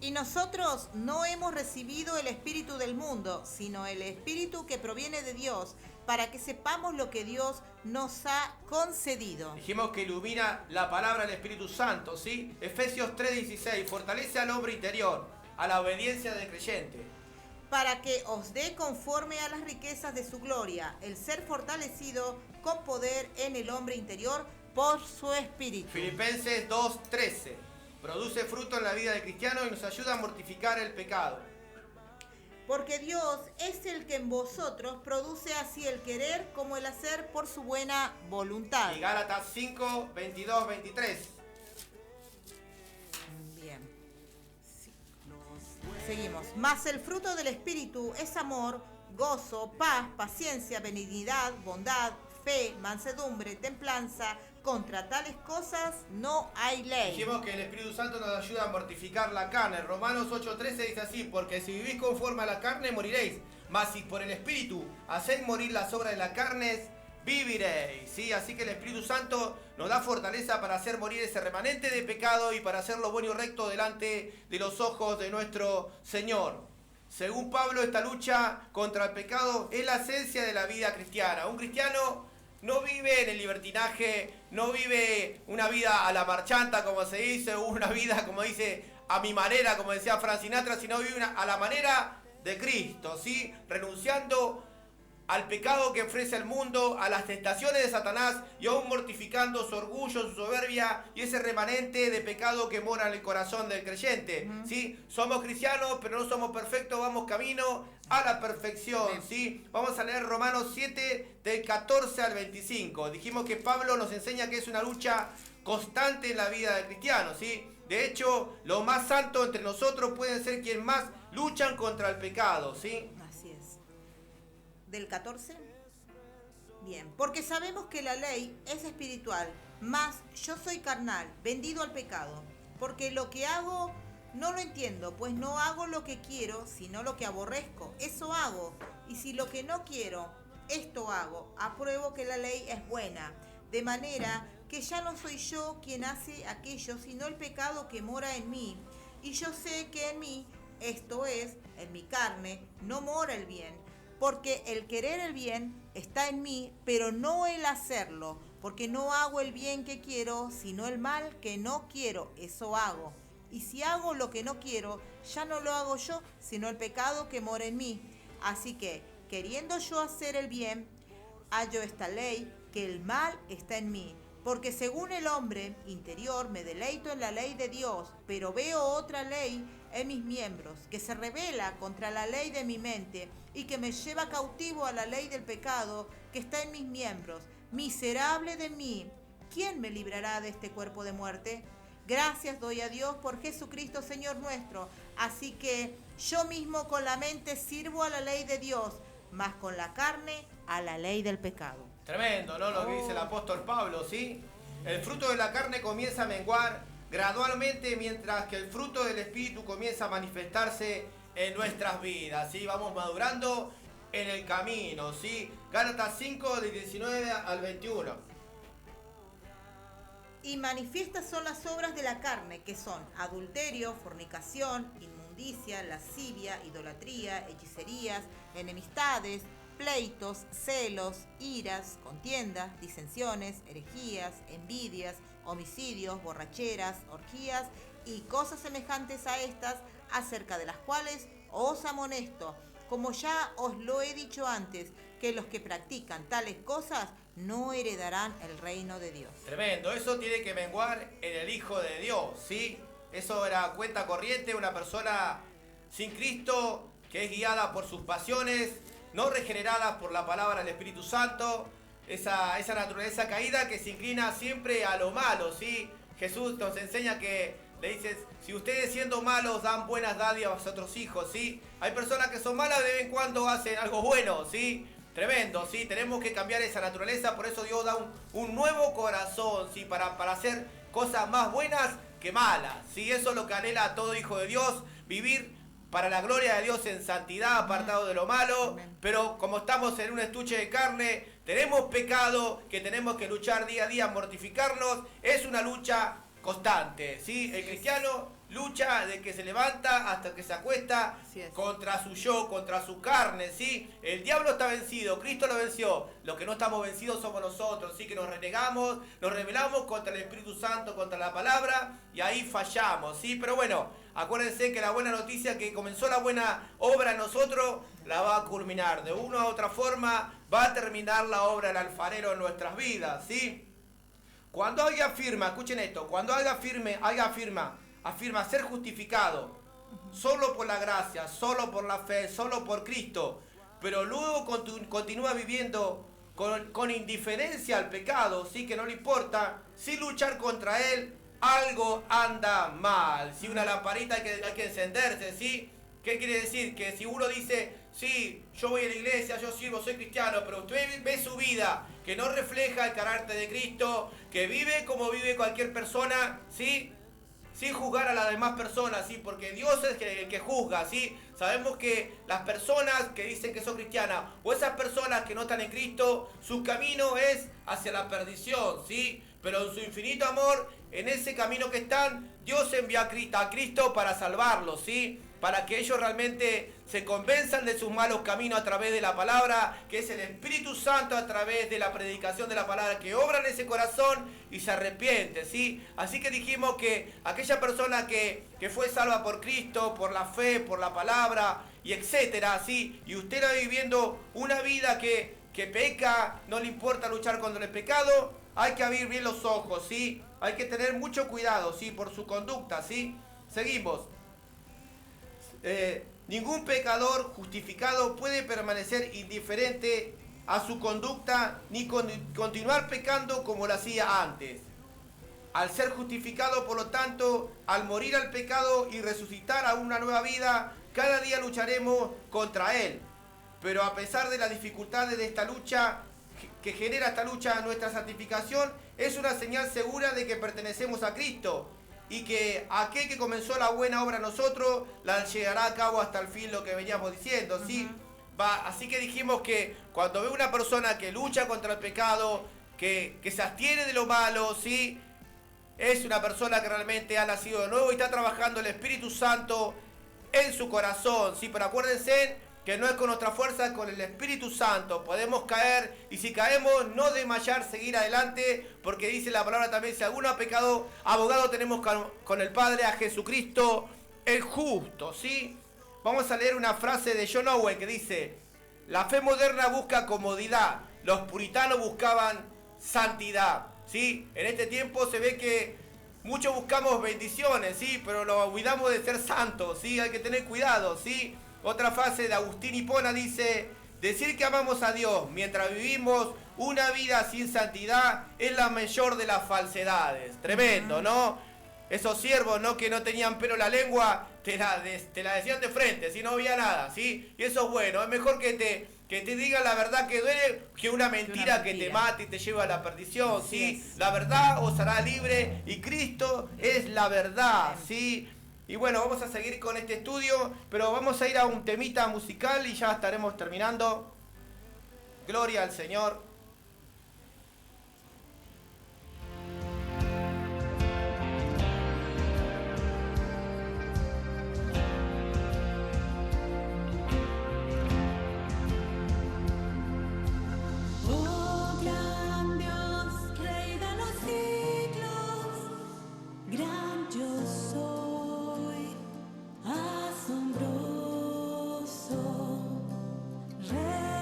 Y nosotros no hemos recibido el espíritu del mundo, sino el espíritu que proviene de Dios, para que sepamos lo que Dios nos ha concedido. Dijimos que ilumina la palabra del Espíritu Santo, ¿sí? Efesios 3:16, fortalece al hombre interior, a la obediencia del creyente. Para que os dé conforme a las riquezas de su gloria, el ser fortalecido con poder en el hombre interior por su espíritu. Filipenses 2:13, produce fruto en la vida del cristiano y nos ayuda a mortificar el pecado. Porque Dios es el que en vosotros produce así el querer como el hacer por su buena voluntad. Y Gálatas 5:22-23. Bien. Sí. Seguimos. Mas el fruto del Espíritu es amor, gozo, paz, paciencia, benignidad, bondad, fe, mansedumbre, templanza. Contra tales cosas no hay ley. Dijimos que el Espíritu Santo nos ayuda a mortificar la carne. Romanos 8:13 dice así, porque si vivís conforme a la carne moriréis, mas si por el Espíritu hacéis morir las obras de la carne, viviréis. ¿Sí? Así que el Espíritu Santo nos da fortaleza para hacer morir ese remanente de pecado y para hacer lo bueno y recto delante de los ojos de nuestro Señor. Según Pablo, esta lucha contra el pecado es la esencia de la vida cristiana. Un cristiano no vive en el libertinaje, no vive una vida a la marchanta, como se dice, una vida, como dice, a mi manera, como decía Frank Sinatra, sino vive a la manera de Cristo, ¿sí? Renunciando al pecado que ofrece el mundo, a las tentaciones de Satanás y aún mortificando su orgullo, su soberbia y ese remanente de pecado que mora en el corazón del creyente. ¿Sí? Somos cristianos, pero no somos perfectos, vamos camino a la perfección. ¿Sí? Vamos a leer Romanos 7, del 14 al 25. Dijimos que Pablo nos enseña que es una lucha constante en la vida del cristiano. ¿Sí? De hecho, los más santos entre nosotros pueden ser quienes más luchan contra el pecado. ¿Sí? Así es. ¿Del 14? Bien, porque sabemos que la ley es espiritual, mas yo soy carnal, vendido al pecado, porque lo que hago no lo entiendo, pues no hago lo que quiero, sino lo que aborrezco, eso hago, y si lo que no quiero, esto hago, apruebo que la ley es buena, de manera que ya no soy yo quien hace aquello, sino el pecado que mora en mí, y yo sé que en mí, esto es, en mi carne, no mora el bien, porque el querer el bien está en mí, pero no el hacerlo, porque no hago el bien que quiero, sino el mal que no quiero, eso hago. Y si hago lo que no quiero, ya no lo hago yo, sino el pecado que mora en mí. Así que, queriendo yo hacer el bien, hallo esta ley, que el mal está en mí. Porque según el hombre interior me deleito en la ley de Dios, pero veo otra ley en mis miembros, que se rebela contra la ley de mi mente y que me lleva cautivo a la ley del pecado que está en mis miembros. Miserable de mí, ¿quién me librará de este cuerpo de muerte? Gracias doy a Dios por Jesucristo Señor nuestro. Así que yo mismo con la mente sirvo a la ley de Dios, mas con la carne a la ley del pecado. Tremendo, ¿no? Lo que dice el apóstol Pablo, ¿sí? El fruto de la carne comienza a menguar gradualmente, mientras que el fruto del Espíritu comienza a manifestarse en nuestras vidas, ¿sí? Vamos madurando en el camino, ¿sí? Gálatas 5, del 19 al 21. Y manifiestas son las obras de la carne, que son adulterio, fornicación, inmundicia, lascivia, idolatría, hechicerías, enemistades, pleitos, celos, iras, contiendas, disensiones, herejías, envidias, homicidios, borracheras, orgías y cosas semejantes a estas, acerca de las cuales os amonesto, como ya os lo he dicho antes, que los que practican tales cosas no heredarán el reino de Dios. Tremendo, eso tiene que menguar en el Hijo de Dios, ¿sí? Eso era cuenta corriente, una persona sin Cristo que es guiada por sus pasiones, no regenerada por la palabra del Espíritu Santo, esa naturaleza caída que se inclina siempre a lo malo, ¿sí? Jesús nos enseña que le dices, si ustedes siendo malos dan buenas dádivas a otros hijos, ¿sí? Hay personas que son malas, de vez en cuando hacen algo bueno, ¿sí? Tremendo, ¿sí? Tenemos que cambiar esa naturaleza, por eso Dios da un nuevo corazón, ¿sí? Para hacer cosas más buenas que malas, ¿sí? Eso es lo que anhela todo hijo de Dios, vivir para la gloria de Dios en santidad, apartado de lo malo. Amén. Pero como estamos en un estuche de carne, tenemos pecado que tenemos que luchar día a día, mortificarnos. Es una lucha constante, ¿sí? El cristiano lucha de que se levanta hasta que se acuesta Así es. contra su yo, contra su carne, ¿sí? El diablo está vencido, Cristo lo venció. Los que no estamos vencidos somos nosotros, ¿sí? Que nos renegamos, nos rebelamos contra el Espíritu Santo, contra la palabra, y ahí fallamos, ¿sí? Pero bueno, acuérdense que la buena noticia que comenzó la buena obra en nosotros, la va a culminar. De una u otra forma, va a terminar la obra del alfarero en nuestras vidas, ¿sí? Cuando alguien afirma, escuchen esto, cuando alguien afirma ser justificado solo por la gracia, solo por la fe, solo por Cristo, pero luego continúa viviendo con indiferencia al pecado, sí, que no le importa, sin luchar contra él, algo anda mal. Si una lamparita hay que encenderse, ¿sí? ¿Qué quiere decir? Que si uno dice, sí, yo voy a la iglesia, yo sirvo, soy cristiano, pero usted ve su vida que no refleja el carácter de Cristo, que vive como vive cualquier persona, ¿sí? Sin juzgar a las demás personas, ¿sí? Porque Dios es el que juzga, ¿sí? Sabemos que las personas que dicen que son cristianas o esas personas que no están en Cristo, su camino es hacia la perdición, ¿sí? Pero en su infinito amor, en ese camino que están, Dios envía a Cristo para salvarlos, ¿sí? Para que ellos realmente se convenzan de sus malos caminos a través de la palabra, que es el Espíritu Santo a través de la predicación de la palabra, que obra en ese corazón y se arrepiente, ¿sí? Así que dijimos que aquella persona que fue salva por Cristo, por la fe, por la palabra, y etcétera, ¿sí? Y usted está viviendo una vida que peca, no le importa luchar contra el pecado, hay que abrir bien los ojos, ¿sí? Hay que tener mucho cuidado, ¿sí? Por su conducta, ¿sí? Seguimos. Ningún pecador justificado puede permanecer indiferente a su conducta ni continuar pecando como lo hacía antes. Al ser justificado, por lo tanto, al morir al pecado y resucitar a una nueva vida, cada día lucharemos contra él. Pero a pesar de las dificultades de esta lucha, que genera esta lucha, nuestra santificación es una señal segura de que pertenecemos a Cristo. Y que aquel que comenzó la buena obra en nosotros, la llegará a cabo hasta el fin, lo que veníamos diciendo, ¿sí? Así que dijimos que cuando ve una persona que lucha contra el pecado, que se abstiene de lo malo, ¿sí? Es una persona que realmente ha nacido de nuevo y está trabajando el Espíritu Santo en su corazón, ¿sí? Pero acuérdense que no es con nuestra fuerza, es con el Espíritu Santo. Podemos caer y si caemos, no desmayar, seguir adelante, porque dice la palabra también, si alguno ha pecado, abogado tenemos con el Padre, a Jesucristo el justo, ¿sí? Vamos a leer una frase de John Owen que dice, la fe moderna busca comodidad, los puritanos buscaban santidad, ¿sí? En este tiempo se ve que muchos buscamos bendiciones, ¿sí? Pero nos olvidamos de ser santos, ¿sí? Hay que tener cuidado, ¿sí? Otra frase de Agustín Hipona dice, decir que amamos a Dios mientras vivimos una vida sin santidad es la mayor de las falsedades. Tremendo, ¿no? Esos siervos, ¿no? Que no tenían pelo en la lengua, te la decían de frente, si no había nada, ¿sí? Y eso es bueno, es mejor que te digan la verdad que duele que una mentira que te mate y te lleva a la perdición, ¿sí? La verdad os hará libre y Cristo es la verdad, ¿sí? Y bueno, vamos a seguir con este estudio, pero vamos a ir a un temita musical y ya estaremos terminando. Gloria al Señor. Oh, gran Dios, Rey de los siglos, gran yo soy, asombroso, redención.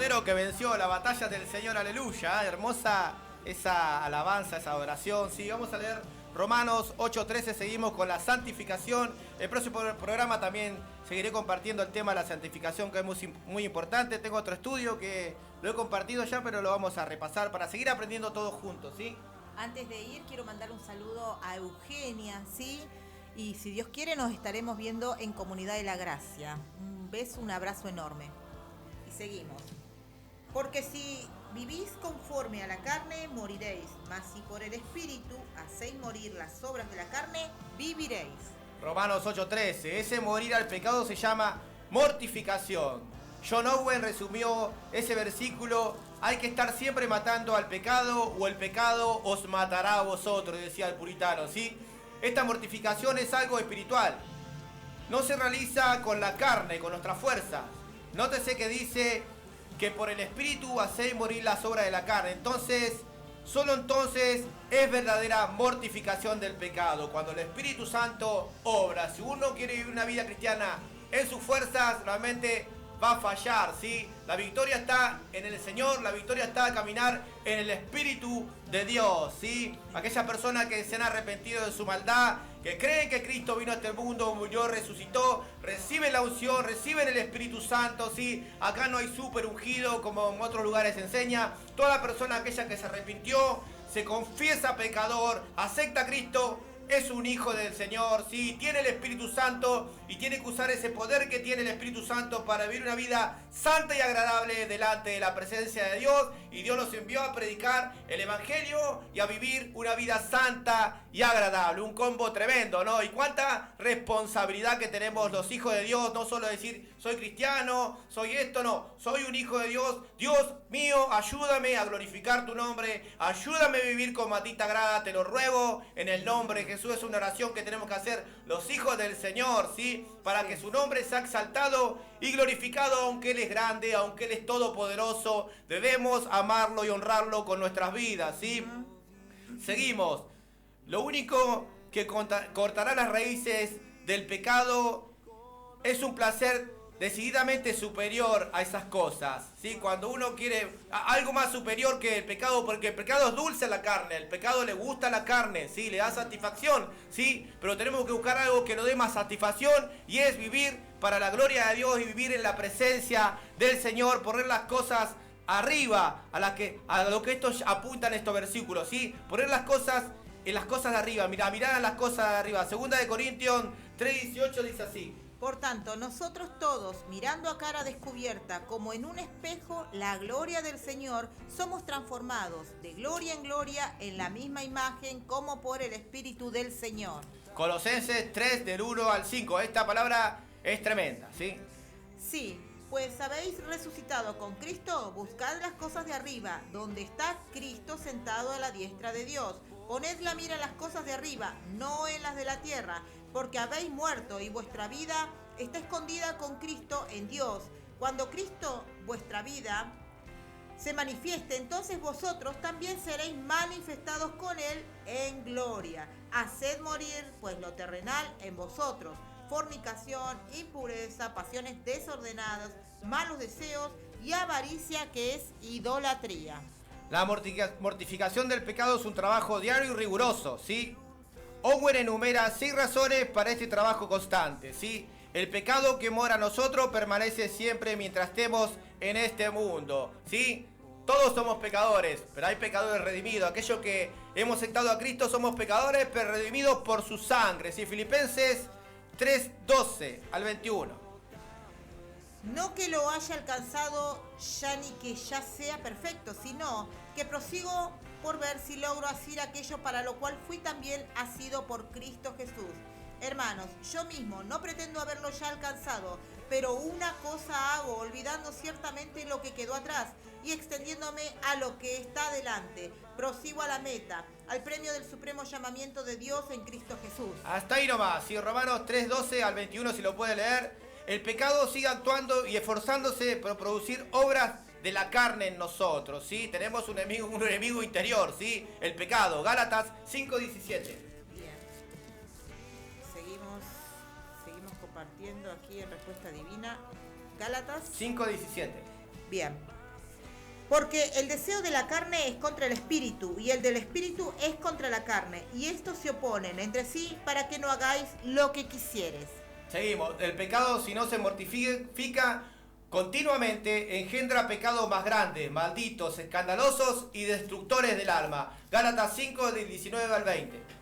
Cordero que venció la batalla del Señor, aleluya. Hermosa esa alabanza, esa adoración. Sí, vamos a leer Romanos 8:13, seguimos con la santificación. El próximo programa también seguiré compartiendo el tema de la santificación, que es muy importante. Tengo otro estudio que lo he compartido ya, pero lo vamos a repasar para seguir aprendiendo todos juntos, ¿sí? Antes de ir, quiero mandar un saludo a Eugenia, ¿sí? Y si Dios quiere, nos estaremos viendo en Comunidad de la Gracia. Un beso, un abrazo enorme. Y seguimos. Porque si vivís conforme a la carne, moriréis. Mas si por el Espíritu hacéis morir las obras de la carne, viviréis. Romanos 8:13. Ese morir al pecado se llama mortificación. John Owen resumió ese versículo: hay que estar siempre matando al pecado o el pecado os matará a vosotros, decía el puritano, ¿sí? Esta mortificación es algo espiritual. No se realiza con la carne, con nuestra fuerza. Nótese que dice que por el Espíritu hacéis morir las obras de la carne. Entonces, solo entonces es verdadera mortificación del pecado, cuando el Espíritu Santo obra. Si uno quiere vivir una vida cristiana en sus fuerzas, realmente va a fallar, ¿sí? La victoria está en el Señor, la victoria está a caminar en el Espíritu de Dios, ¿sí? Aquellas personas que se han arrepentido de su maldad, que creen que Cristo vino a este mundo, murió, resucitó, reciben la unción, reciben el Espíritu Santo, ¿sí? Acá no hay súper ungido como en otros lugares se enseña. Toda persona aquella que se arrepintió, se confiesa pecador, acepta a Cristo, es un hijo del Señor, ¿sí? Tiene el Espíritu Santo y tiene que usar ese poder que tiene el Espíritu Santo para vivir una vida santa y agradable delante de la presencia de Dios. Y Dios nos envió a predicar el Evangelio y a vivir una vida santa y agradable. Un combo tremendo, ¿no? Y cuánta responsabilidad que tenemos los hijos de Dios, no solo decir soy cristiano, soy esto, no, soy un hijo de Dios. Dios mío, ayúdame a glorificar tu nombre, ayúdame a vivir como a ti te agrada, te lo ruego en el nombre de Jesús. Es una oración que tenemos que hacer los hijos del Señor, ¿sí? Para que su nombre sea exaltado y glorificado, aunque Él es grande, aunque Él es todopoderoso. Debemos amarlo y honrarlo con nuestras vidas, ¿sí? Seguimos. Lo único que cortará las raíces del pecado es un placer decididamente superior a esas cosas, ¿sí? Cuando uno quiere algo más superior que el pecado, porque el pecado es dulce a la carne, el pecado le gusta a la carne, ¿sí? Le da satisfacción, ¿sí? Pero tenemos que buscar algo que nos dé más satisfacción, y es vivir para la gloria de Dios y vivir en la presencia del Señor, poner las cosas arriba, a lo que estos apuntan estos versículos, ¿sí? Poner las cosas en las cosas de arriba, mirar a las cosas de arriba. Segunda de Corintios 3:18 dice así: Por tanto, nosotros todos, mirando a cara descubierta, como en un espejo, la gloria del Señor, somos transformados de gloria en gloria en la misma imagen como por el Espíritu del Señor. Colosenses 3, del 1 al 5. Esta palabra es tremenda, ¿sí? Sí, pues habéis resucitado con Cristo, buscad las cosas de arriba, donde está Cristo sentado a la diestra de Dios. Poned la mira en las cosas de arriba, no en las de la tierra, porque habéis muerto y vuestra vida está escondida con Cristo en Dios. Cuando Cristo, vuestra vida, se manifieste, entonces vosotros también seréis manifestados con Él en gloria. Haced morir, pues, lo terrenal en vosotros: fornicación, impureza, pasiones desordenadas, malos deseos y avaricia, que es idolatría. La mortificación del pecado es un trabajo diario y riguroso, ¿sí? Owen enumera 6 razones para este trabajo constante, ¿sí? El pecado que mora en nosotros permanece siempre mientras estemos en este mundo, ¿sí? Todos somos pecadores, pero hay pecadores redimidos. Aquellos que hemos aceptado a Cristo somos pecadores, pero redimidos por su sangre, ¿sí? Filipenses 3:12 al 21. No que lo haya alcanzado ya ni que ya sea perfecto, sino que prosigo por ver si logro hacer aquello para lo cual fui también asido por Cristo Jesús. Hermanos, yo mismo no pretendo haberlo ya alcanzado, pero una cosa hago, olvidando ciertamente lo que quedó atrás y extendiéndome a lo que está delante. Prosigo a la meta, al premio del supremo llamamiento de Dios en Cristo Jesús. Hasta ahí nomás, ¿sí? Romanos 3:12 al 21, si lo puede leer. El pecado sigue actuando y esforzándose por producir obras de la carne en nosotros, ¿sí? Tenemos un enemigo interior, ¿sí? El pecado. Gálatas 5:17. Bien. Seguimos compartiendo aquí en Respuesta Divina. Gálatas 5:17. Bien. Porque el deseo de la carne es contra el espíritu y el del espíritu es contra la carne. Y estos se oponen entre sí para que no hagáis lo que quisieres. Seguimos. El pecado, si no se mortifica continuamente, engendra pecados más grandes, malditos, escandalosos y destructores del alma. Gálatas 5, del 19 al 20.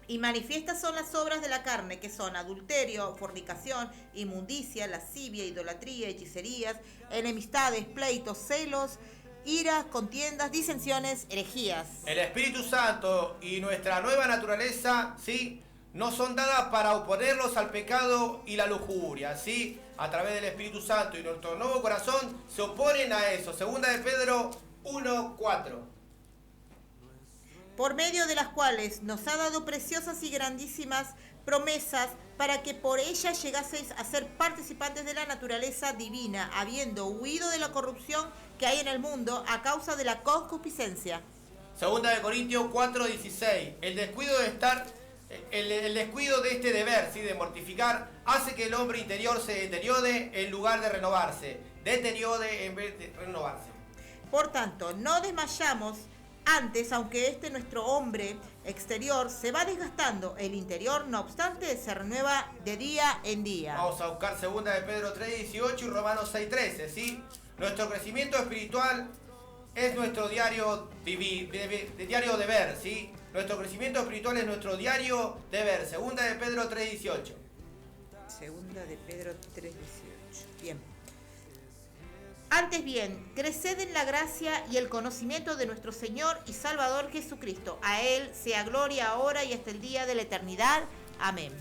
Y manifiestas son las obras de la carne, que son adulterio, fornicación, inmundicia, lascivia, idolatría, hechicerías, enemistades, pleitos, celos, iras, contiendas, disensiones, herejías. El Espíritu Santo y nuestra nueva naturaleza, ¿sí?, no son dadas para oponerlos al pecado y la lujuria, ¿sí? A través del Espíritu Santo y nuestro nuevo corazón se oponen a eso. Segunda de Pedro 1:4. Por medio de las cuales nos ha dado preciosas y grandísimas promesas para que por ellas llegaseis a ser participantes de la naturaleza divina, habiendo huido de la corrupción que hay en el mundo a causa de la concupiscencia. Segunda de Corintios 4:16. El descuido de este deber, ¿sí?, de mortificar, hace que el hombre interior se deteriore en lugar de renovarse. Deteriore en vez de renovarse. Por tanto, no desmayamos. Antes, aunque nuestro hombre exterior se va desgastando, el interior, no obstante, se renueva de día en día. Vamos a buscar segunda de Pedro 3:18 y Romanos 6:13, ¿sí? Nuestro crecimiento espiritual es nuestro diario deber, ¿sí? Nuestro crecimiento espiritual es nuestro diario deber. Segunda de Pedro 3:18. Segunda de Pedro 3:18. Bien. Antes bien, creced en la gracia y el conocimiento de nuestro Señor y Salvador Jesucristo. A Él sea gloria ahora y hasta el día de la eternidad. Amén.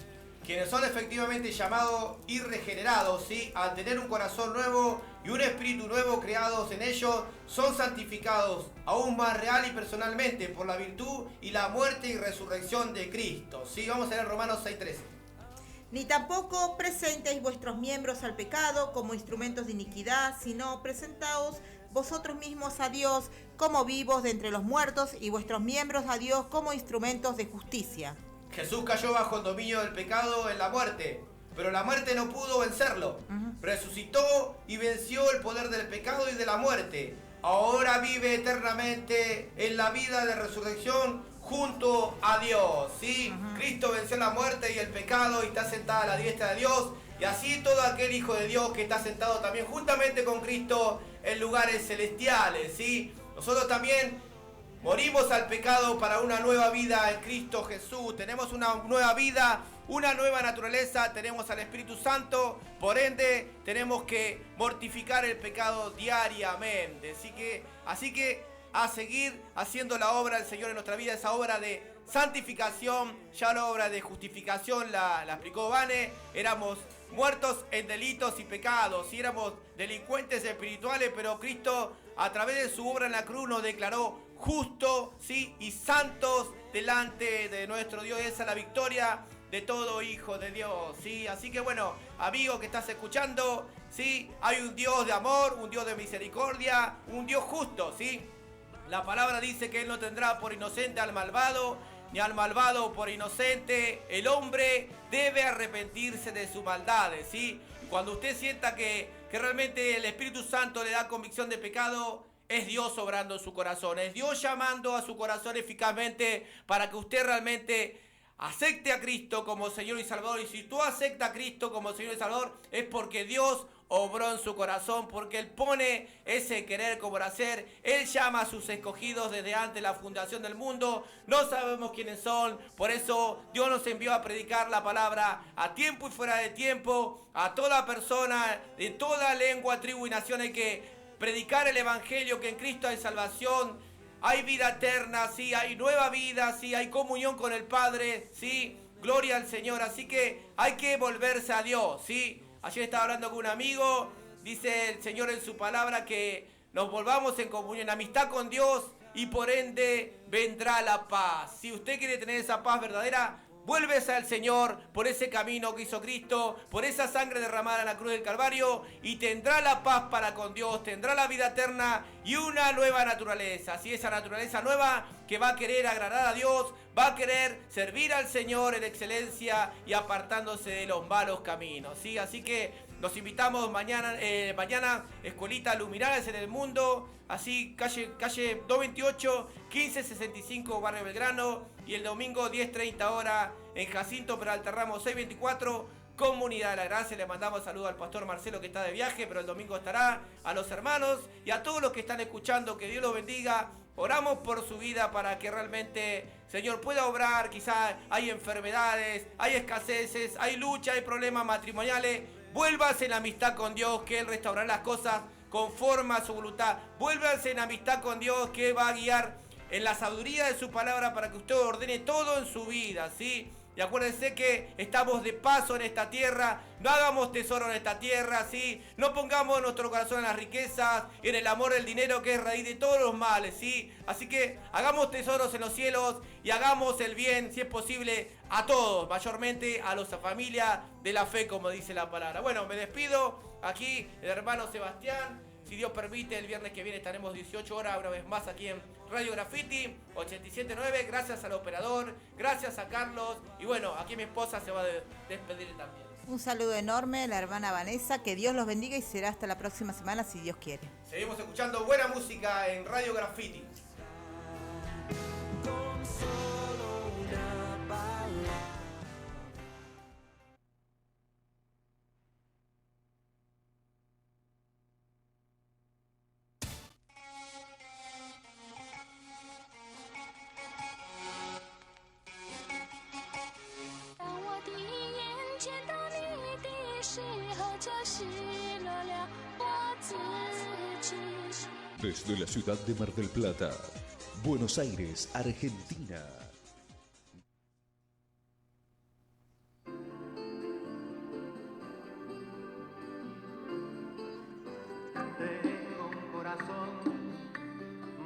Quienes son efectivamente llamados y regenerados, ¿sí?, al tener un corazón nuevo y un espíritu nuevo creados en ellos, son santificados aún más real y personalmente por la virtud y la muerte y resurrección de Cristo. ¿Sí? Vamos a leer Romanos 6:13. Ni tampoco presentéis vuestros miembros al pecado como instrumentos de iniquidad, sino presentaos vosotros mismos a Dios como vivos de entre los muertos y vuestros miembros a Dios como instrumentos de justicia. Jesús cayó bajo el dominio del pecado en la muerte, pero la muerte no pudo vencerlo. Resucitó y venció el poder del pecado y de la muerte. Ahora vive eternamente en la vida de resurrección junto a Dios, ¿sí? Cristo venció la muerte y el pecado y está sentado a la diestra de Dios. Y así todo aquel hijo de Dios que está sentado también juntamente con Cristo en lugares celestiales, ¿sí? Nosotros también morimos al pecado para una nueva vida en Cristo Jesús. Tenemos una nueva vida, una nueva naturaleza, tenemos al Espíritu Santo. Por ende, tenemos que mortificar el pecado diariamente. Así que a seguir haciendo la obra del Señor en nuestra vida, esa obra de santificación. Ya la obra de justificación la explicó Vane. Éramos muertos en delitos y pecados, y éramos delincuentes espirituales, pero Cristo, a través de su obra en la cruz, nos declaró justos, ¿sí?, y santos delante de nuestro Dios. Esa es la victoria de todo hijo de Dios, ¿sí? Así que bueno, amigo que estás escuchando, ¿sí?, hay un Dios de amor, un Dios de misericordia, un Dios justo, ¿sí? La palabra dice que Él no tendrá por inocente al malvado, ni al malvado por inocente. El hombre debe arrepentirse de sus maldades, ¿sí? Cuando usted sienta que realmente el Espíritu Santo le da convicción de pecado, es Dios obrando en su corazón, es Dios llamando a su corazón eficazmente para que usted realmente acepte a Cristo como Señor y Salvador. Y si tú aceptas a Cristo como Señor y Salvador, es porque Dios obró en su corazón, porque Él pone ese querer como hacer. Él llama a sus escogidos desde antes de la fundación del mundo. No sabemos quiénes son, por eso Dios nos envió a predicar la palabra a tiempo y fuera de tiempo, a toda persona, de toda lengua, tribu y nación. Hay que predicar el evangelio, que en Cristo hay salvación, hay vida eterna, sí, hay nueva vida, sí, hay comunión con el Padre, sí, gloria al Señor. Así que hay que volverse a Dios, sí. Ayer estaba hablando con un amigo, dice el Señor en su palabra que nos volvamos en comunión, en amistad con Dios, y por ende vendrá la paz. Si usted quiere tener esa paz verdadera, vuélvese al Señor por ese camino que hizo Cristo, por esa sangre derramada en la cruz del Calvario, y tendrá la paz para con Dios, tendrá la vida eterna y una nueva naturaleza. Así, esa naturaleza nueva que va a querer agradar a Dios, va a querer servir al Señor en excelencia y apartándose de los malos caminos, ¿sí? Así que los invitamos mañana, Escuelita Luminares en el Mundo, así calle 228, 1565, Barrio Belgrano, y el domingo 10:30 horas en Jacinto Peralta Ramos 624, Comunidad de la Gracia. Le mandamos saludos al pastor Marcelo, que está de viaje, pero el domingo estará, a los hermanos y a todos los que están escuchando. Que Dios los bendiga. Oramos por su vida para que realmente, Señor, pueda obrar. Quizás hay enfermedades, hay escaseces, hay lucha, hay problemas matrimoniales. Vuélvase en amistad con Dios, que Él restaurará las cosas conforme a su voluntad. Vuélvase en amistad con Dios, que va a guiar en la sabiduría de su palabra para que usted ordene todo en su vida, ¿sí? Y acuérdense que estamos de paso en esta tierra. No hagamos tesoro en esta tierra, ¿sí? No pongamos nuestro corazón en las riquezas y en el amor del dinero, que es raíz de todos los males, ¿sí? Así que hagamos tesoros en los cielos y hagamos el bien, si es posible, a todos, mayormente a los familia de la fe, como dice la palabra. Bueno, me despido. Aquí el hermano Sebastián. Si Dios permite, el viernes que viene estaremos 18 horas una vez más aquí en Radio Graffiti 87.9. Gracias al operador, gracias a Carlos. Y bueno, aquí mi esposa se va a despedir también. Un saludo enorme a la hermana Vanessa. Que Dios los bendiga y será hasta la próxima semana, si Dios quiere. Seguimos escuchando buena música en Radio Graffiti. Con solo una palabra. Desde la ciudad de Mar del Plata, Buenos Aires, Argentina. Tengo un corazón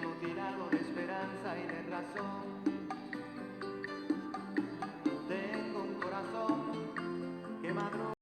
mutilado de esperanza y de razón. Tengo un corazón que madruga